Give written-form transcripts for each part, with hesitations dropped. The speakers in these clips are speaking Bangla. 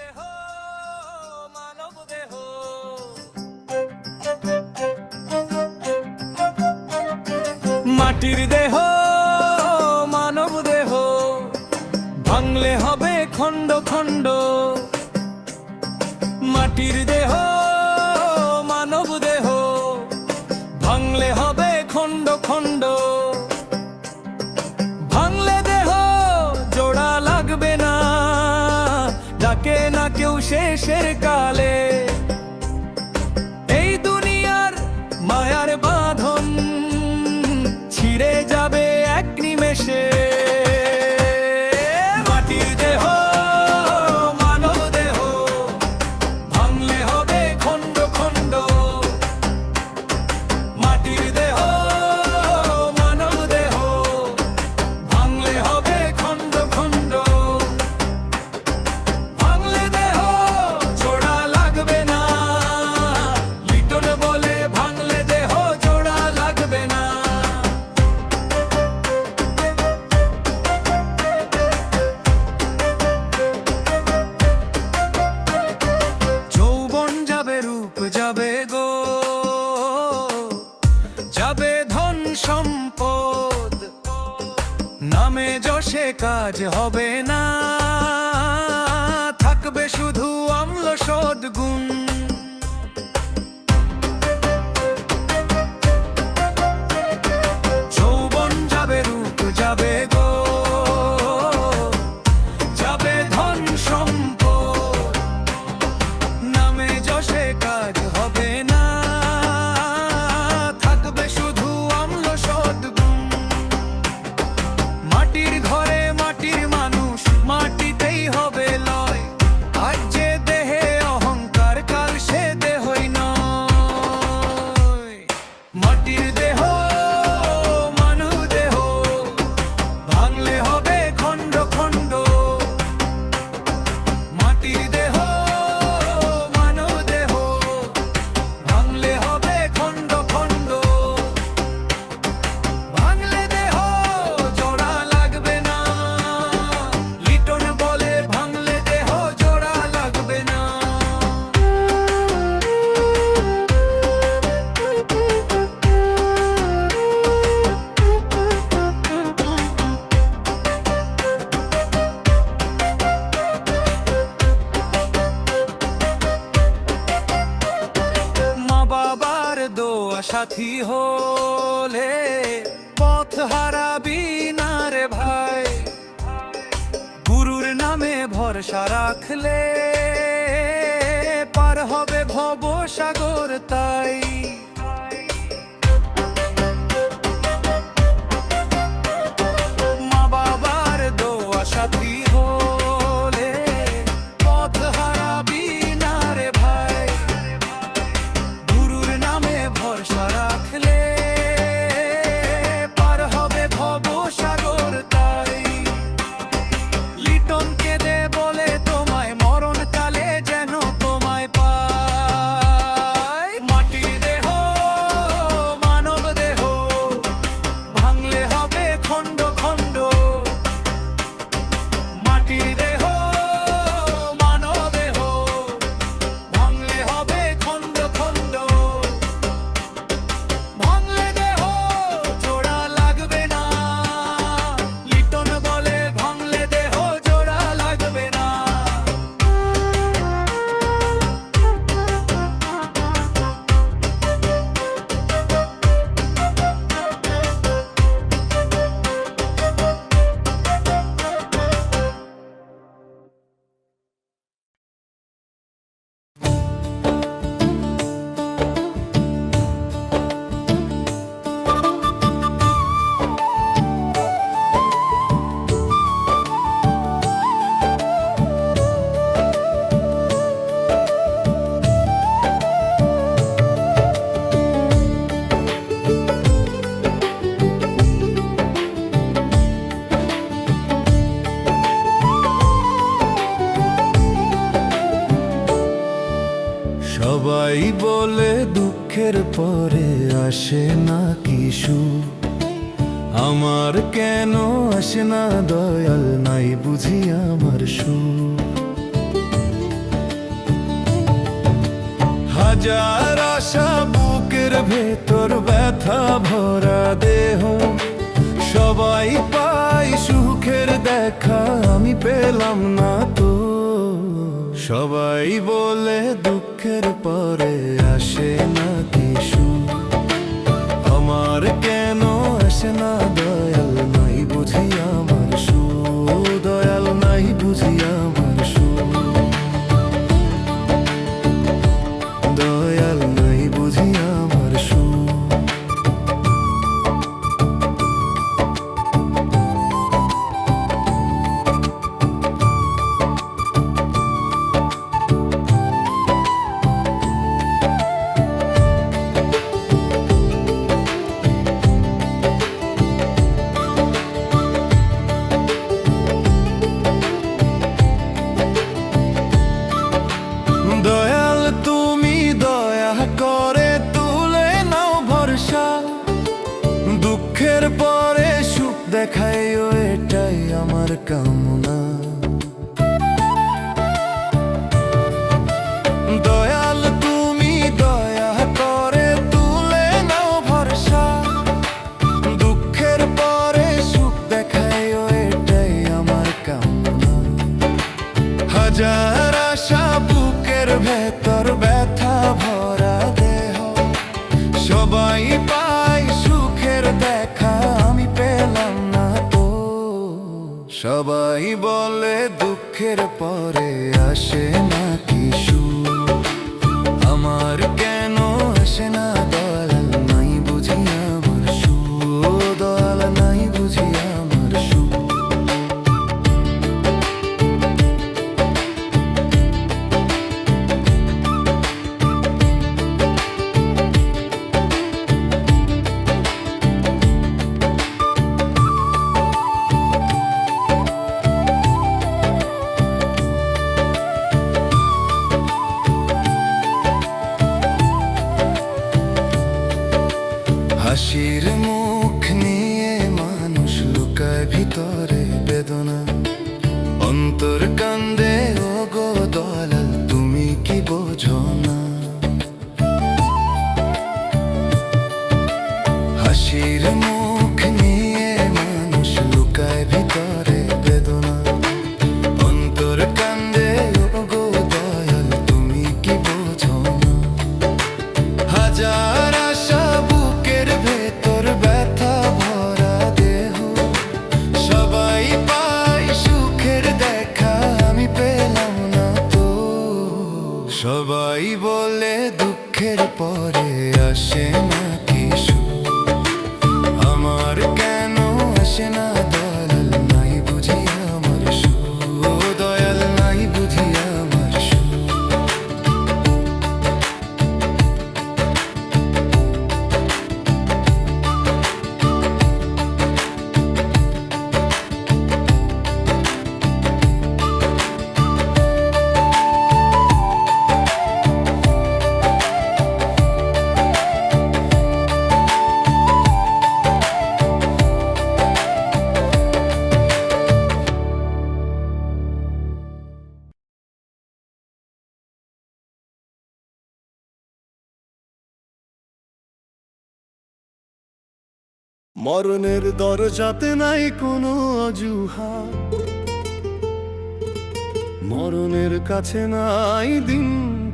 দেহ মানব দেহ, মাটির দেহ মানব দেহ, ভাঙলে হবে খণ্ড খণ্ড। মাটির দেহ মানব দেহ, ভাঙলে হবে খণ্ড খণ্ড। ভাঙলে দেহ জোড়া লাগবে না, ডাকে না কেউ শেষের কালে। এই দুনিয়ার মায়ার বাঁধন ছিঁড়ে যাবে এক নিমেষে। মাটির দেহ মানব দেহ, ভাঙলে হবে খণ্ড খণ্ড। মাটির দেহ মানব দেহ, ভাঙলে হবে খণ্ড খণ্ড। ভাঙলে দেহ জোড়া লাগবে না, লিটন বলে ভাঙলে দেহ জোড়া লাগবে না। যৌবন যাবে রূপ যাবে গো, যাবে ধন সম্পদ, নামে যশে কাজ হবে না, থাকবে শুধু অম্ল সদ্গুণ। যৌবন যাবে রূপ যাবে গো, যাবে ধন সম্পদ, নামে যশে কাজ হবে না, থাকবে শুধু অম্ল সদ্গুণ। মাটির ঘরে মাটির মানুষ, মাটিতেই হবে লয়। আজ যে দেহে অহংকার, কাল সে দেহই নয়। মাটির দেহ মানব দেহ, ভাঙলে হবে খণ্ড খণ্ড। মাটির দেহ মানব দেহ, ভাঙলে হবে খণ্ড খণ্ড। ভাঙলে দেহ জোড়া লাগবে না, লিটন বলে ভাঙলে দেহ জোড়া লাগবে না। মা বাবার দোয়া সাথী হলে পথ হারাবি না রে ভাই। গুরুর নামে ভরসা রাখলে পার হবে ভব সাগর তাই। মা বাবার দোয়া সাথী হলে পথ হারাবি না রে ভাই। গুরুর নামে ভরসা রাখলে পার হবে ভব সাগর তাই। লিটন কেঁদে বলে তোমায় মরণ কালে যেন তোমায় পায়। মাটির দেহ মানব দেহ, ভাঙলে হবে খণ্ড খণ্ড। মাটির দেহ মানব দেহ, ভাঙলে হবে খণ্ড খণ্ড। ভাঙলে দেহ জোড়া লাগবে না, লিটন বলে ভাঙলে দেহ জোড়া লাগবে না। সবাই বলে দুঃখের পরে আসে না কি সুখ, আমার কেন আসে না দয়াল, নাই বুঝি আমার সুখ। হাজার আশা বুকের ভেতর ব্যথা ভরা দেহ, সবাই পায় সুখের দেখা, আমি পেলাম না তো। সবাই বলে দুঃখের পরে আসে না কি সুখ, আমার কেন আসে না দয়াল, নাই বুঝি আমার সুখ, দয়াল নাই বুঝি আমার সুখ, দয়াল নাই বুঝি আমার সুখ। দয়াল তুমি দয়া করে তুলে নাও ভরসা, দুঃখের পরে সুখ দেখাইও এটাই আমার কামনা। দয়াল তুমি দয়া করে তুলে নাও ভরসা, দুঃখের পরে সুখ দেখাইও এটাই আমার কামনা। হাজার আশা বুকের ভেতর ব্যথা ভরা দেহ, সবাই পায় সুখের দেখা, আমি পেলাম না তো। সবাই বলে দুঃখের পরে আসে না কি সুখ, আমার কেন আসে না দয়াল, নাই বুঝি আমার সুখ, দয়াল নাই বুঝি আমার সুখ। হাসির মুখ নিয়ে মানুষ লুকায় ভিতরে বেদনা, অন্তর কান্দে ও গো দয়াল, তুমি কি বোঝো না? হাসির মুখ নিয়ে মানুষ লুকায় ভিতরে বেদনা, অন্তর কান্দে ও গো দয়াল, তুমি কি বোঝো না? হাজার আশা বুকের ভেতর ব্যথা ভরা দেহ, সবাই পায় সুখের দেখা, আমি পেলাম না তো। সবাই বলে দুঃখের পরে আসে না কি সুখ, আমার কেন আসে না দয়াল, নাই বুঝি আমার সুখ, দয়াল নাই বুঝি আমার সুখ। মরণের দরজাতে নাই কোনো অজুহাত, মরণের কাছে নাই দিন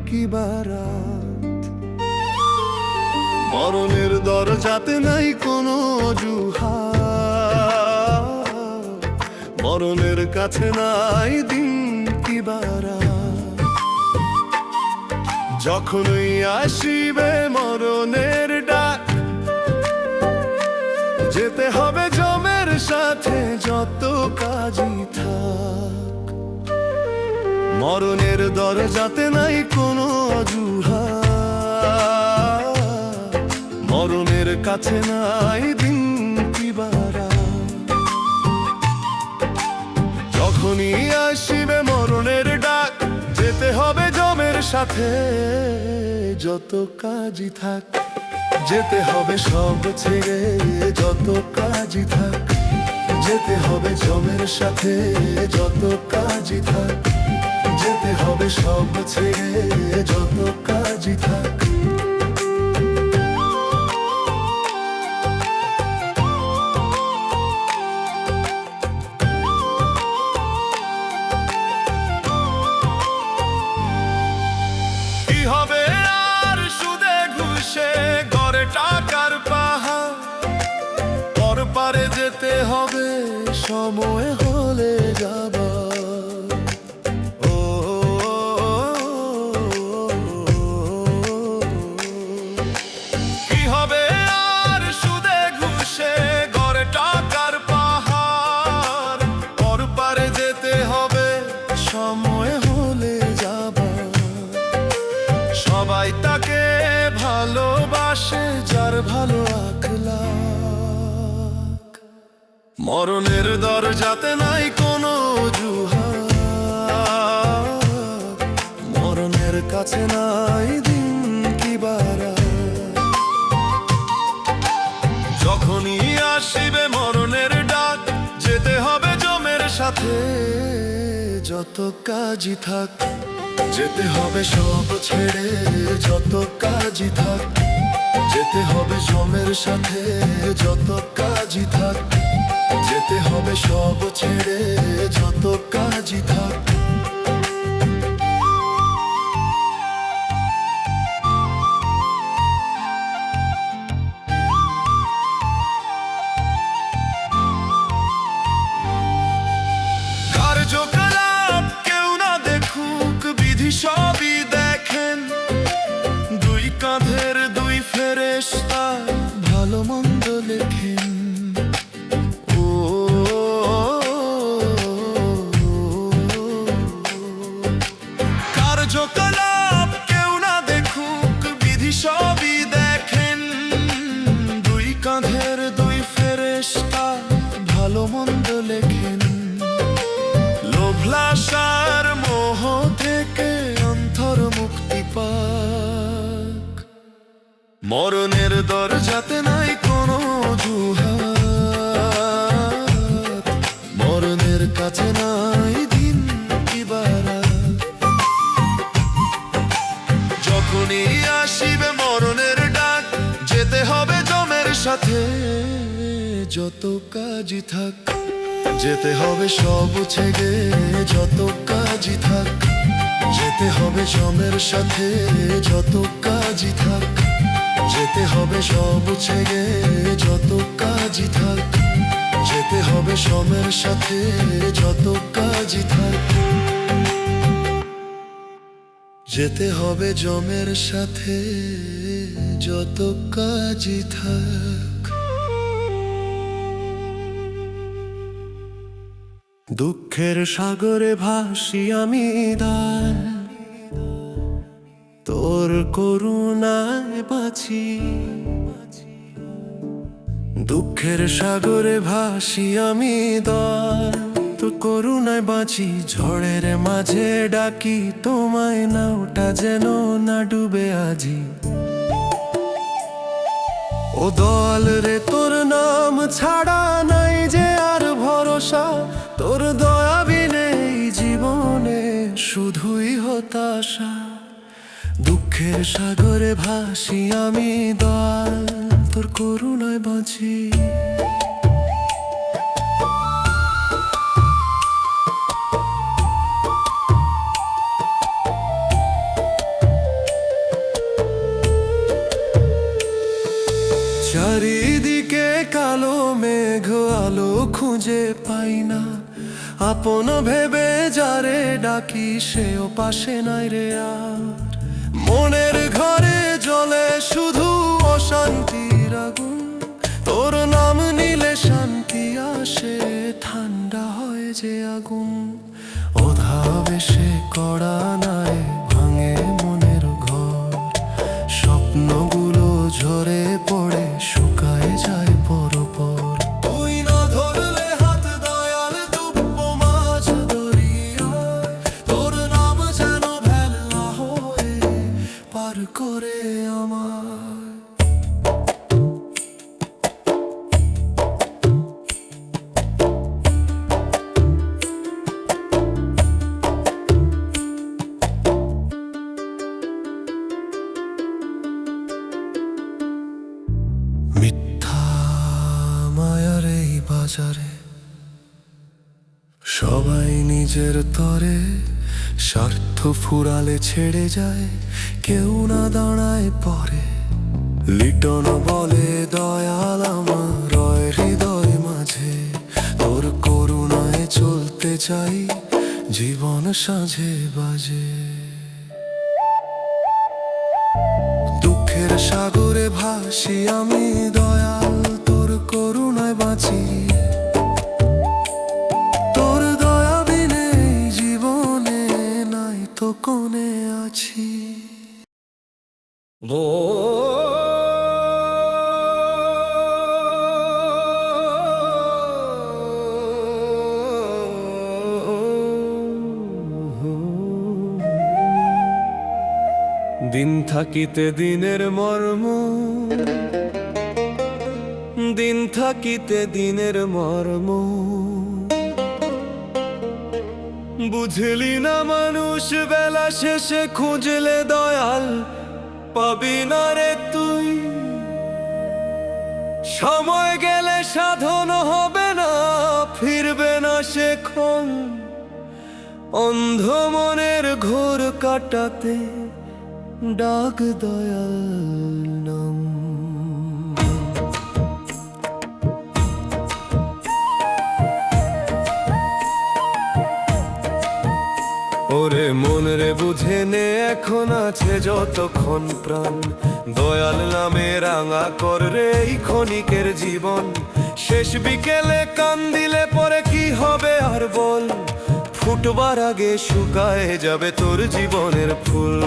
কি বারাত, মরণের দরজাতে নাই কোনো অজুহাত, মরণের কাছে নাই দিন কি বারাত। যখনই আসিবে মরণের ডাক, যেতে হবে জমের সাথে যত কাজই থাক। মরণের দরজাতে নাই কোনো অজুহাত, মরণের কাছে নাই দিন কি বারাত। যখনই আসিবে মরণের ডাক, যেতে হবে জমের সাথে যত কাজই থাক, যেতে হবে সব ছেড়ে যত কাজই থাক, যেতে হবে জমের সাথে যত কাজই থাক, যেতে হবে সব ছেড়ে যত কাজই থাক। হবে আর সুদে ঘুষে ঘরে টাকার পাহাড়, পর পারে যেতে হবে সময় হলে যাবা। ও কি হবে আর সুদে ঘুষে ঘরে টাকার পাহাড়, পর পারে যেতে হবে সময় হলে যাবা। সবাই তাকে ভালোবাসে যার ভালো আখলাক, মরণের দরজাতে নাই কোনো অজুহাত, মরণের কাছে নাই দিন কি বারাত। যখনই আসিবে মরণের ডাক, যেতে হবে জমের সাথে যত কাজই থাক, যেতে হবে সব ছেড়ে যত কাজই থাক, যেতে হবে জমের সাথে যত কাজই থাক, যেতে হবে সব ছেড়ে যত কাজই থাক। কার্যকলাপ কেউ না দেখুক, বিধি সবই দেখেন, দুই কাঁধের দুই ফেরেশতা ভালো মন্দ লেখেন। ও কার্যকলাপ কেউ না দেখুক, বিধি সবই দেখেন, দুই কাঁধের দুই ফেরেশতা ভালো মন্দ লেখেন। লোভলাসার মোহ থেকে অন্তর মুক্তি পাক, মরণের দরজাতে নাই কোনো অজুহাত, মরণের কাছে নাই দিন কি বারাত। যখনই আসিবে মরণের ডাক, যেতে হবে জমের সাথে যত কাজই থাক, যেতে হবে সব ছেড়ে যত কাজই থাক, যেতে হবে জমের সাথে যত কাজই থাক, যেতে হবে সব ছেড়ে যত কাজই থাক, যেতে হবে জমের সাথে যত কাজই থাক, যেতে হবে জমের সাথে যত কাজই থাক। দুঃখের সাগরে ভাসি আমি দার, তোর করুণায় বাঁচি। দুঃখের সাগরে ভাসি আমি দার, তোর করুণায় বাঁচি। ঝড়ের মাঝে ডাকি তোমায়, নাওটা যেন না ডুবে আজি। ও দল রে তোর নাম ছাড়া নাই যে আর ভরসা, তোর দয়া বিনে এই জীবনে শুধুই হতাশা। দুঃখের সাগরে ভাসি আমি দয়াল, তোর করুণায় বাঁচি। চারিদিকে কালো মেঘ, আলো খুঁজে পাই না। আপন ভেবে যারে ডাকি, সেও পাশে নাই রে আর। মনের ঘরে জ্বলে শুধু অশান্তির আগুন, তোর নাম নিলে শান্তি আসে, ঠান্ডা হয় যে আগুন। অধাবেশে কড়া নাই ভাঙে মনের ঘর, স্বপ্নগুলো ঝরে পড়ে শুকায় যায় পরপর। তুই না ধরলে হাত দয়াল, ডুবব মাঝ দরিয়ায়, তোর নাম যেন ভেলা হয়ে পার করে আমায়। মিথ্যা মায়ার এই বাজারে সবাই নিজের তরে স্বার্থ ফুরালে ছেড়ে যায়, কেউ না দাঁড়ায় পরে। লিটন বলে দয়াল আমার রয় হৃদয় মাঝে, তোর করুণায় চলতে চাই জীবন সাঁঝে বাজে। দুঃখের সাগরে ভাসি আমি দয়াল, তোর করুণায় বাঁচি। তোর দয়া বিনে জীবনে নাই তো কোনে আছি। দিন থাকিতে দিনের মর্ম, দিন থাকিতে দিনের মর্ম, বুঝলি না মানুষ বেলা শেষে খুঁজলে দয়াল পাবি না রে তুই। সময় গেলে সাধন হবে না, ফিরবে না সে ক্ষণ। অন্ধ মনের ঘোর কাটাতে ডাক দয়াল নাম। ওরে মন রে বুঝে নে এখন আছে যতক্ষণ প্রাণ, দয়াল নামে রাঙা কর রে এই ক্ষণিকের জীবন। শেষ বিকেলে কান দিলে পরে কি হবে আর বল, ফুটবার আগে শুকায় যাবে তোর জীবনের ফুল।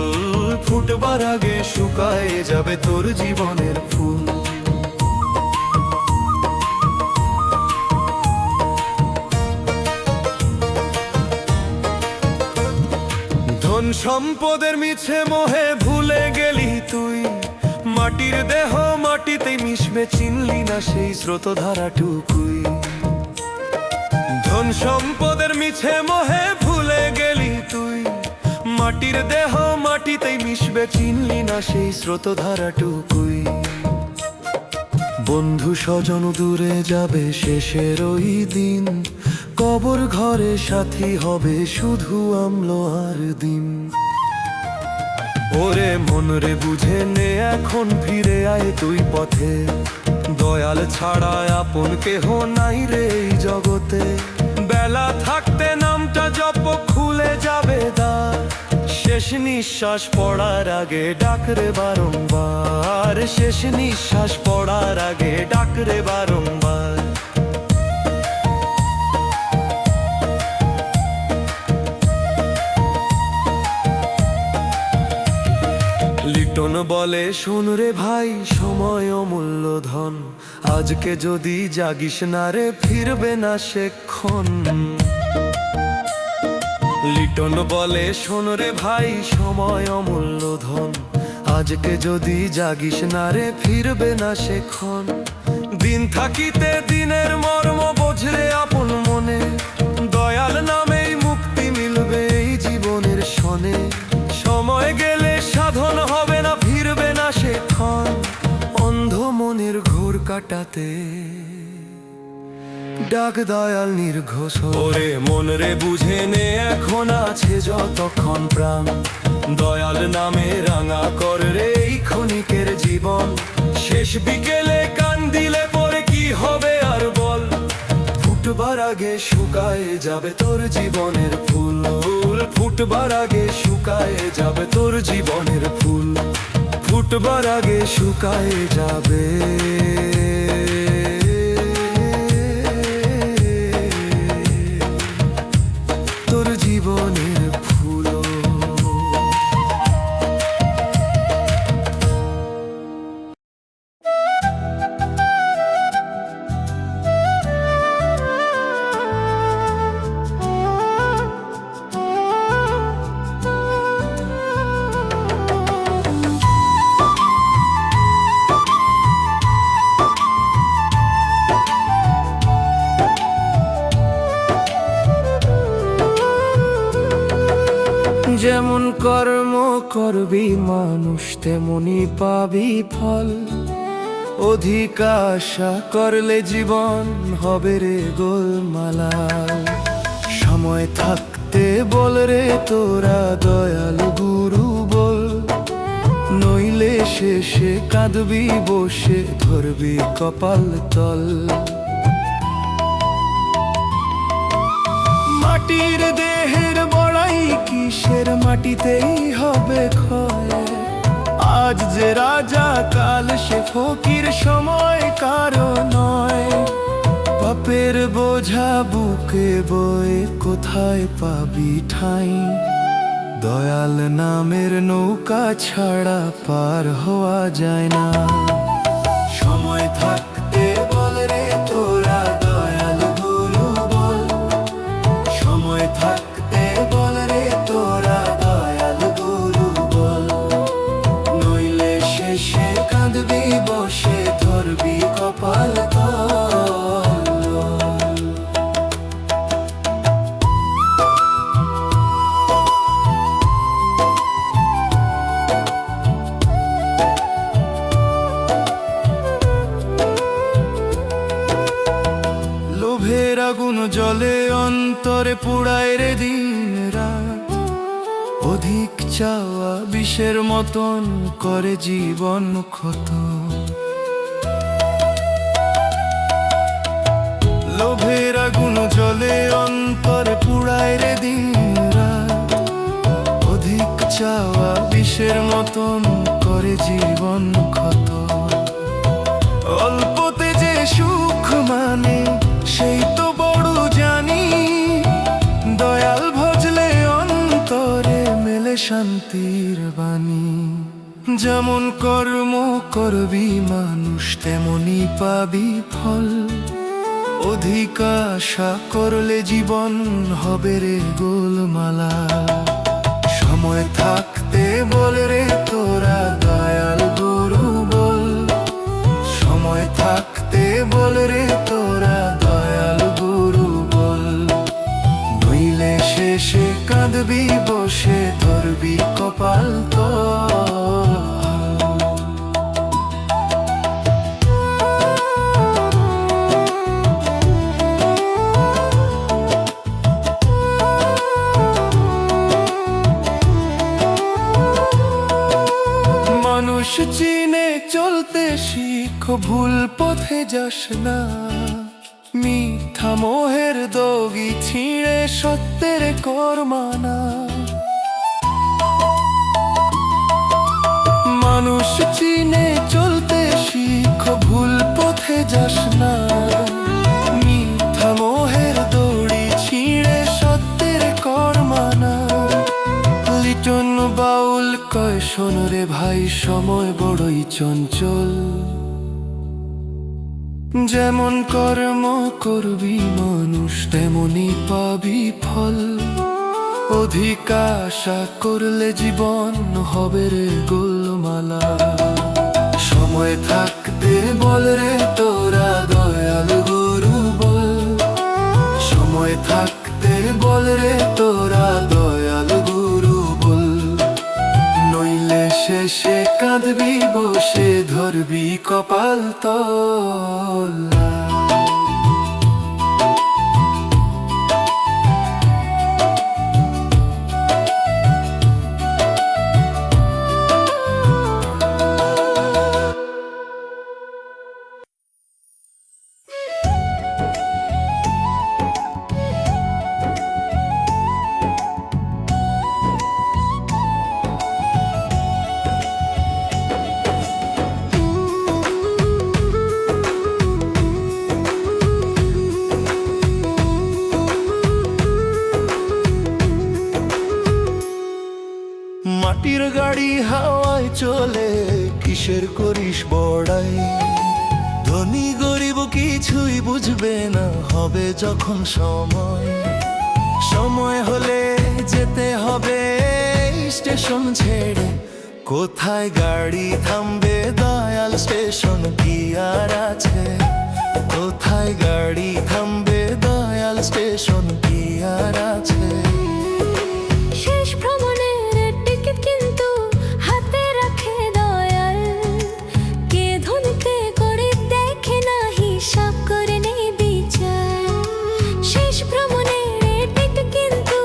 ফুটবার আগে শুকায় যাবে তোর জীবনের ফুল। ধন সম্পদের মিছে মোহে ভুলে গেলি তুই, মাটির দেহ মাটিতেই মিশবে চিনলি না সেই স্রোতধারাটুকুই। ধন সম্পদের মিছে মোহে ভুলে গেলি তুই, মাটির দেহ মাটিতেই মিশবে চিনলি না সেই স্রোতধারাটুকুই। বন্ধু স্বজন দূরে যাবে শেষের ওই দিন, কবর ঘরে সাথী হবে শুধু আমল আর দিন। ওরে মন রে বুঝে নে এখন ফিরে আয় তুই পথে, দয়াল ছাড়া আপন কেহ নাই রে এই জগতে। বেলা থাকতে নামটা জপ খুলে যাবে দ্বার, শেষ নিঃশ্বাস পড়ার আগে ডাকরে বারংবার। শেষ নিঃশ্বাস পড়ার আগে ডাকরে বারংবার। লিটন বলে শোন রে ভাই সময় অমূল্য ধন, আজকে যদি জাগিস না রে ফিরবে না সে ক্ষণ। লিটন বলে শোন রে ভাই সময় অমূল্য ধন, আজকে যদি জাগিস না রে ফিরবে না সে ক্ষণ। দিন থাকিতে দিনের মর্ম বোঝরে আপন মনে, দয়াল নামেই মুক্তি মিলবে এই জীবনের শনে। সময় গেলে সাধন হবে না, ফিরবে না সে ক্ষণ। অন্ধ মনের ঘোর কাটাতে ডাক দয়াল নির্ঘোষ। ওরে মন রে বুঝে নে এখন আছে যতক্ষণ প্রাণ, দয়াল নামে রাঙা কর রে এই ক্ষণিকের জীবন। শেষ বিকেলে কান দিলে পরে কি হবে আর বল, ফুটবার আগে শুকায় যাবে তোর জীবনের ফুল। ফুটবার আগে শুকায় যাবে তোর জীবনের ফুল। ফুটবার আগে শুকায় যাবে তোর জীবনের ফুল। যেমন কর্ম করবি মানুষ তেমনি পাবি ফল, অধিক আশা করলে জীবন হবে রে গোলমালাল। সময় থাকতে থাকতে বল রে তোরা দয়াল গুরু বল, নইলে শেষে কাঁদবি বসে ধরবি কপাল তল। মাটির দেহের বড়াই কিসের, মাটিতেই হবে ক্ষয়। আজ যে রাজা কাল সে ফকির, সময় কারো নয়। পাপের বোঝা বুকে বয়ে কোথায় পাবি ঠাঁই, দয়াল নামের নৌকা ছাড়া পার হওয়া যায় না। সময় থাকতে বল রে তোরা দয়াল গুরু বল, সময় থাকতে বল রে তোরা দয়াল গুরু বল, নইলে শেষে কাঁদবি বসে ধরবি কপাল তল। লোভের আগুন জলে অন্তরে পুড়ায় রে দিন রাত, অধিক চাওয়া বিষের মতন করে জীবন ক্ষত। লোভের আগুন জলে অন্তরে পুড়ায় রে দিন রাত, অধিক চাওয়া বিষের মতন করে জীবন ক্ষত। অল্পতে যে সুখ মানে সেই তো বড় জানি, দয়াল ভজলে অন্তরে মেলে শান্তির বাণী। যেমন কর্ম করবি মানুষ তেমনি পাবি ফল, অধিক আশা করলে জীবন হবে রে গোলমালা। সময় থাকতে বল রে তোরা দয়াল গুরু বল, সময় থাকতে বল রে তোরা দয়াল গুরু বল, নইলে শেষে কাঁদবি বসে ধরবি কপাল তল। মানুষ চিনে চলতে শিখ, ভুল পথে যাস না। মিথ্যা মোহের দগি ছিঁড়ে সত্যের কর মানা। মানুষ চিনে চলতে শিখ, ভুল পথে যাস না। মিথ্যা মোহের দড়ি ছিঁড়ে সত্যের কর মানা। লিটন বাউল কয় শোন রে ভাই, সময় বড়ই চঞ্চল। যেমন কর্ম করবি মানুষ তেমনি পাবি ফল, অধিক আশা করলে জীবন হবে রে গোলমালা। সময় থাকতে বল রে তোরা দয়াল গুরু বল, সময় থাকতে বল রে তোরা দয়াল গুরু বল, নইলে শেষে কাঁদবি বসে ধরবি কপাল তল। মাটির গাড়ি হাওয়ায় চলে, কিসের করিস বড়াই। ধনী গরিব কিছুই বুঝবে না, হবে যখন সময়। সময় হলে যেতে হবে স্টেশন ছেড়ে, কোথায় গাড়ি থামবে দয়াল স্টেশন কি আর আছে। কোথায় গাড়ি থামবে দয়াল স্টেশন কি আর আছে। শেষ ভ্রমণের টিকিট কিন্তু হাতে রাখে দয়াল, কে ধনীকে গরিব দেখে না, হিসাব করে নেই বিচার। শেষ ভ্রমণের টিকিট কিন্তু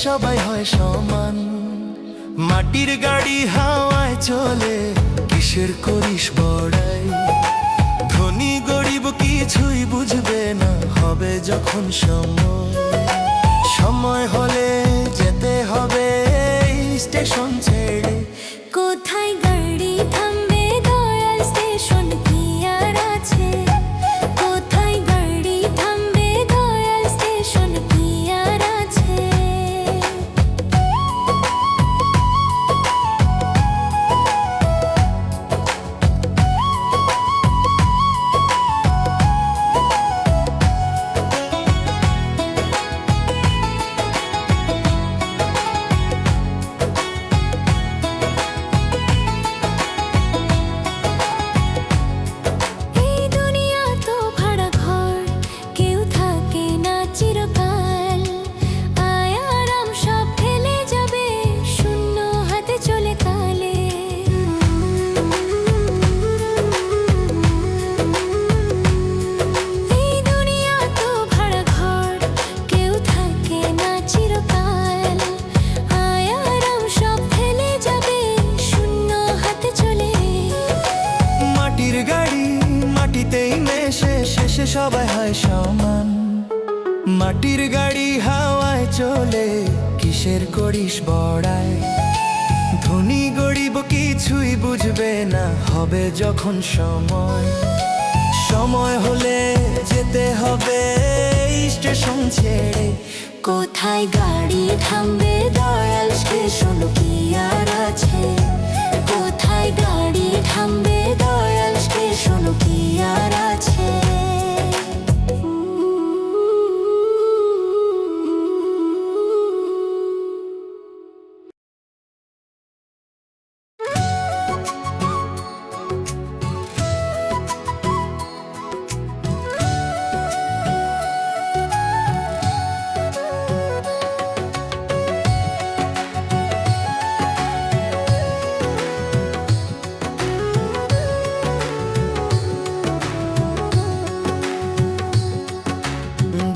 সবাই হয় সমান। মাটির গাড়ি হাওয়ায় চলে, কিসের করিস বড়াই? ধনী গরিব কিছুই বুঝবে না, হবে যখন সময়। সময় হলে যেতে হবে এই স্টেশন ছেড়ে। কোথায় গাড়ি থামবে দয়াল, স্টেশন কি আর আছে? কোথায় গাড়ি থামবে দয়াল, স্টেশন কি আর আছে? এই দুনিয়া তো ভাড়া ঘর, কেউ থাকে না চিরকাল। আয় আরাম সব ফেলে যাবে, শূন্য হাতে চলে কালে। এই দুনিয়া তো ভাড়া ঘর, কেউ থাকে না চিরকাল। আয় আরাম সব ফেলে যাবে, শূন্য হাতে চলে। মাটির গাড়ি মাটিতেই মেশে, শেষে সবাই হয় সমান। মাটির গাড়ি হাওয়ায় চলে, কিসের করিস বড়াই? ধনী গরিব কিছুই বুঝবে না, হবে যখন সময়। সময় হলে যেতে হবে এই স্টেশন ছেড়ে। কোথায় গাড়ি থামবে দয়াল, স্টেশন কি আর আছে? কোথায় গাড়ি থামবে দয়াল, স্টেশন কি আর আছে?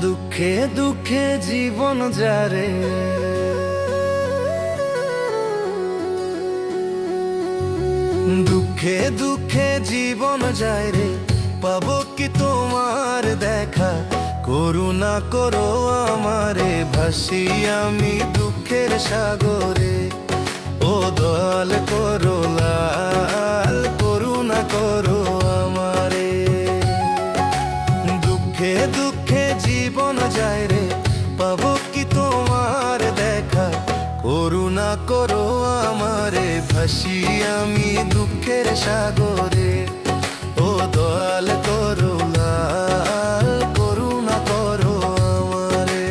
দুঃখে দুঃখে জীবন যারে, দুঃখে দুঃখে জীবন যায় রে। পাবো কি তোমার দেখা? করুণা করো আমারে, ভাসি আমি দুঃখের সাগরে। ও দয়াল করো লাল, করুণা করো আমারে। দুঃখে দুঃখে জীবন যায় রে, পাবো কি তোমার দেখা? করুণা করো আমারে, ভাসি আমি দুঃখের সাগরে। ও দয়াল করো লাল, করুণা করো আমারে।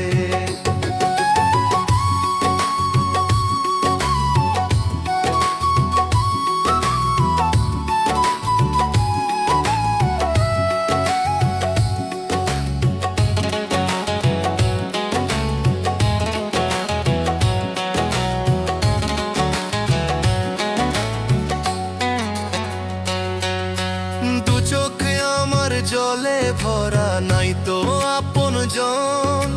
দু চোখে আমার জলে ভরা, নাই তো আপন জন।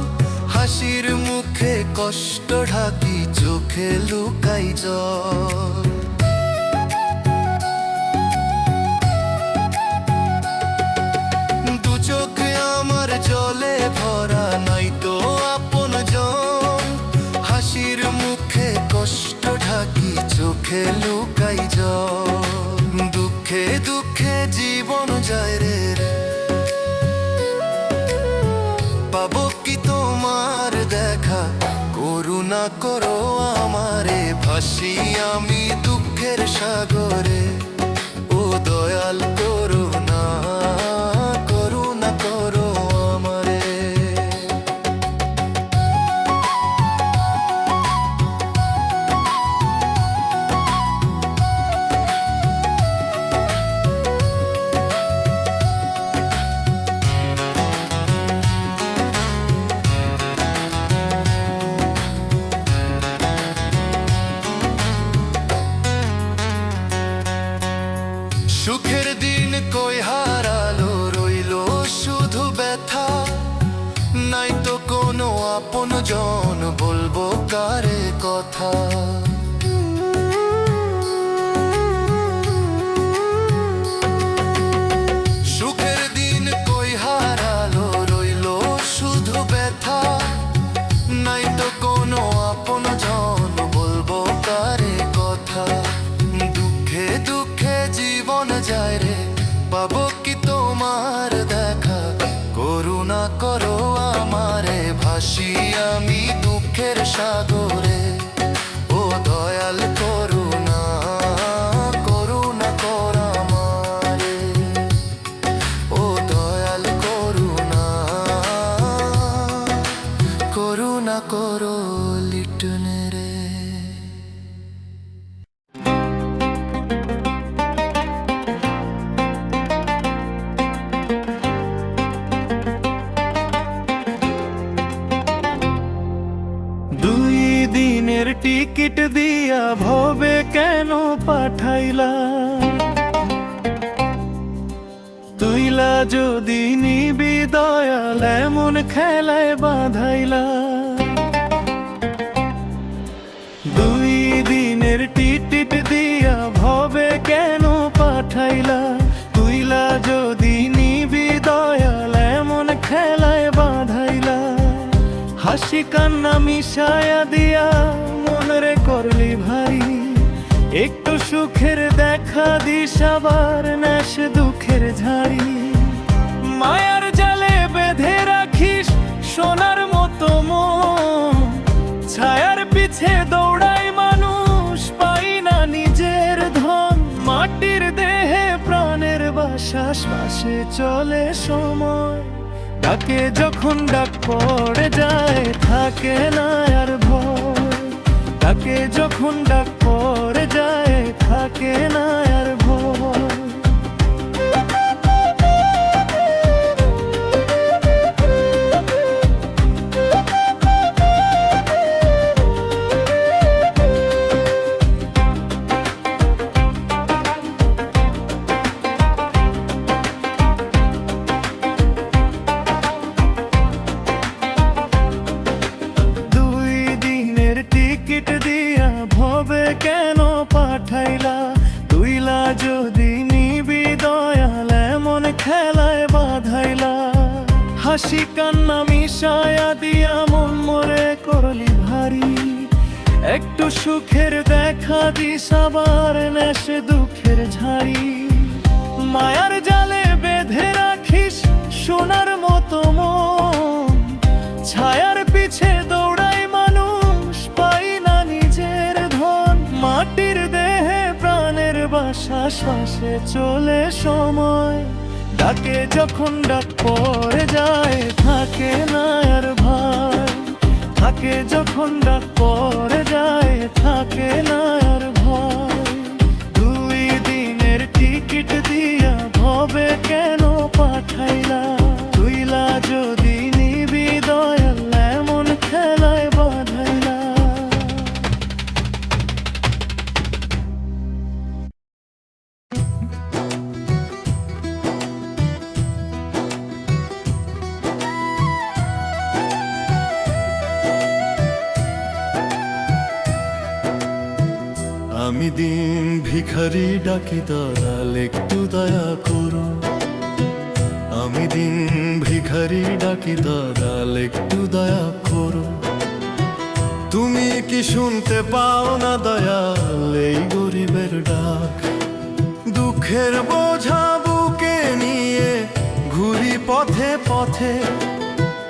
হাসির মুখে কষ্ট ঢাকি, চোখে লুকাই জল। দু চোখে আমার জলে ভরা, নাই তো আপন জন। হাসির মুখে কষ্ট ঢাকি, চোখে লুকাই জল। দুঃখে দুঃখে জীবন যায় রে, পাবো কি তোমার দেখা? করুণা করো আমারে, ভাসি আমি দুঃখের সাগরে। ও দয়াল করুণা, করুণা করো আমারে। সুখের দিন কই হারালো, রইলো শুধু ব্যথা। নাই তো কোনো আপন আপন জন বলবো কারে কথা। সুখের দিন কই হারালো, রইলো শুধু ব্যথা। নাই তো কোনো আপন জন বলবো কারে কথা। দুঃখে দুঃখে জীবন যায় রে, পাবো কি তোমার দেখা। করুণা করো আমারে, ভাসি আমি দুঃখের সাগরে। ও দয়াল করুণা, করুণা কর আমারে। ও দয়াল করুণা, করুণা করো লিটনে রে। দুই দিনের টিকিট দিয়া ভবে কেন পাঠাইলা? তুইলা যদি নিবি দয়াল, এমন খেলায় বাঁধাইলা। দুই দিনের টিকিট দিয়া ভবে কেন পাঠাইলা? তুইলা যদি নিবি দয়াল, এমন খেলায় বাঁধাইলা। হাসি কান্না মিশায়া দিয়া মন রে করলি ভারী। একটু সুখের দেখা দিস, আবার নেশ দুঃখের ঝাড়ি। মায়ার জালে বেঁধে রাখিস সোনার মতো মন। ছায়ার পিছে দৌড়ায় মানুষ, পাই না নিজের ধন। মাটির দেহে প্রাণের বাসা, শ্বাসে চলে সময়। ডাকে যখন ডাক পড়ে যায়, থাকে না আর ভয়। ডাকে যখন ডাক পড়ে যায়, থাকে না আর ভয়। টিকিট দিয়া ভবে কেন পাঠাইলা? তুইলা যদি নিবি দয়াল, এমন খেলায় বাঁধাইলা। হাসি কান্না মিশায়া দিয়া মন মরে করলি ভারী। একটু সুখের দেখা দিস, আবার নেশ দুঃখের ঝাড়ি। মায়ার জালে বেঁধে রাখিস সোনার মতো মন। ছায়ার পিছে দৌড়ায় মানুষ, পাই না নিজের ধন। মাটির দেহে প্রাণের বাসা, শ্বাসে চলে সময়। ডাকে যখন ডাক পড়ে যায়, থাকে না আর ভয়। থাকে যখন ডাক পড়ে যায়, থাকে না আর ভয়। দুই দিনের টিকিট দিয়া ভবে কেন পাঠাইলা? তুইলা যদি নিবি দয়াল, এমন খেলায় বাঁধাইলা। আমি দিন ভিখারি ডাকি দয়াল, একটু দয়া করো। আমি দিন ভিখারি ডাকি দয়াল, একটু দয়া করো। তুমি কি শুনতে পাও না দয়াল এই গরিবের ডাক? দুঃখের বোঝা বুকে নিয়ে ঘুরি পথে পথে।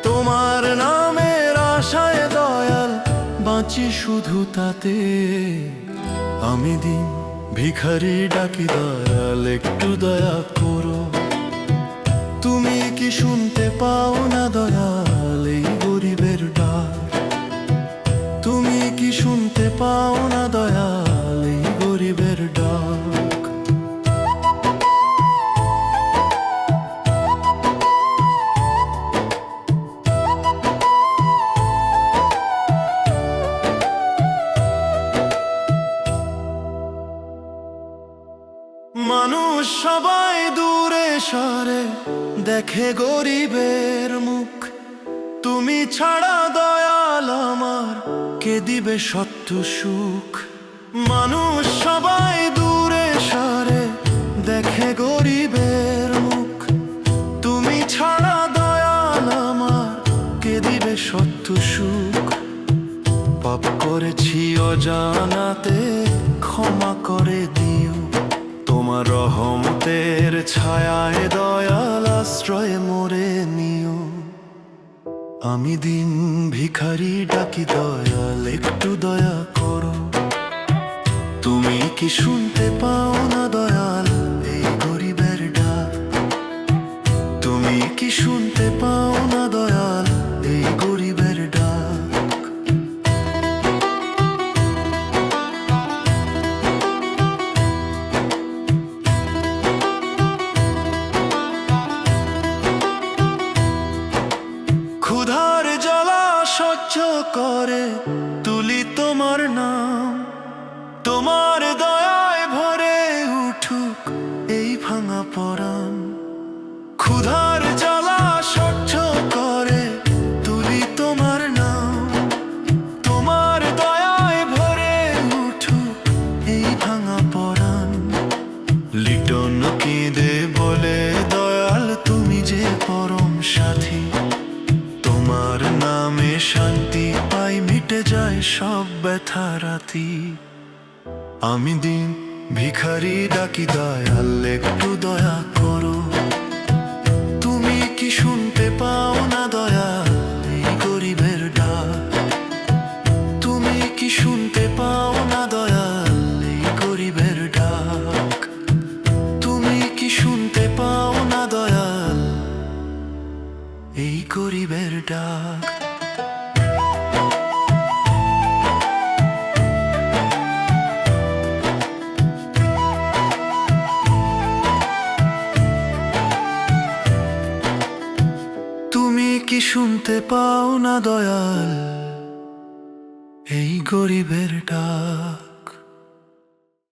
তোমার নামের আশায় দয়াল, বাঁচি শুধু তাতে। আমি দিন ভিখারি ডাকি দয়াল, একটু দয়া করো। তুমি কি শুনতে পাও না দয়াল এই গরিবের ডাক? তুমি কি শুনতে পাও না দয়াল এই গরিবের ডাক? মানুষ সবাই দূরে সরে দেখে গরিবের মুখ। তুমি তুমি ছাড়া দয়াল আমার কে দিবে সত্য সুখ। মানুষ সবাই দূরে সরে দেখে গরিবের মুখ। তুমি ছাড়া দয়াল আমার কে দিবে সত্য সুখ। পাপ করেছি অজানাতে ক্ষমা করে দিও। তোমার রহমতের ছায়ায় দয়াল আশ্রয় মোরে নিও। আমি দিন ভিখারি ডাকি দয়াল একটু দয়া করো। তুমি কি শুনতে পাও না দয়াল এই গরিবের ডাক? তুমি কি শুনতে পাও না দয়াল এই গরিবের ডাক? ক্ষুধার জ্বালা সহ্য করে তুলি তোমার নাম। তোমার দয়ায় ভরে উঠুক এই ভাঙা পরাণ। ক্ষুধার জ্বালা সহ্য করে তুলি তোমার নাম। তোমার দয়ায় ভরে উঠুক এই ভাঙা পরাণ। লিটন কেঁদে বলে দয়াল তুমি যে পরম সাথী। তোমার নামে শান্তি পাই মিটে যায় সব ব্যথা রাতি। আমি দিন ভিখারি ডাকি দয়াল একটু দয়া করো। তুমি কি শুনতে পাও না দয়াল এই গরিবের ডাক? তুমি কি শুনতে পাও না দয়াল এই গরিবের ডাক? তুমি কি শুনতে পাও না দয়াল এই গরিবের ডাক? তুমি কি শুনতে পাও না দয়াল এই গরিবের ডাক?